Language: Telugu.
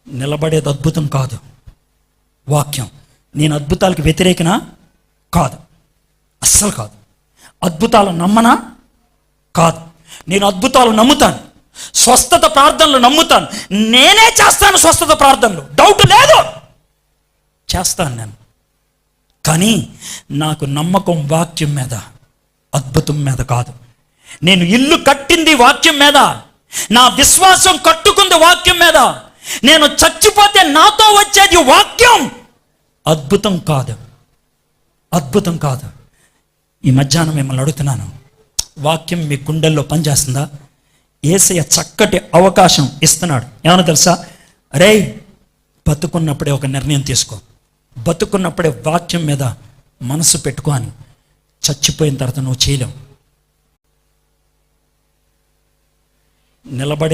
నిలబడేది అద్భుతం కాదు, వాక్యం. నేను అద్భుతాలకు వ్యతిరేకనా? కాదు, అస్సలు కాదు. అద్భుతాలు నమ్మనా? కాదు. నేను అద్భుతాలు నమ్ముతాను. స్వస్థత ప్రార్థనలు నమ్ముతాను. నేనే చేస్తాను స్వస్థత ప్రార్థనలు, డౌట్ లేదు, చేస్తాను నేను. కానీ నాకు నమ్మకం వాక్యం మీద, అద్భుతం మీద కాదు. నేను ఇల్లు కట్టింది వాక్యం మీద, నా విశ్వాసం కట్టుకుంది వాక్యం మీద. నేను చచ్చిపోతే నాతో వచ్చేది వాక్యం, అద్భుతం కాదు, అద్భుతం కాదు. ఈ మధ్యాహ్నం మిమ్మల్ని అడుగుతున్నాను, వాక్యం మీ గుండెల్లో పనిచేస్తుందా? యేసయ్య చక్కటి అవకాశం ఇస్తున్నాడు. ఏమన్నా తెలుసా? రే, బతుకున్నప్పుడే ఒక నిర్ణయం తీసుకో, బతుకున్నప్పుడే వాక్యం మీద మనసు పెట్టుకో అని. చచ్చిపోయిన తర్వాత నువ్వు చేయలేవు. నిలబడే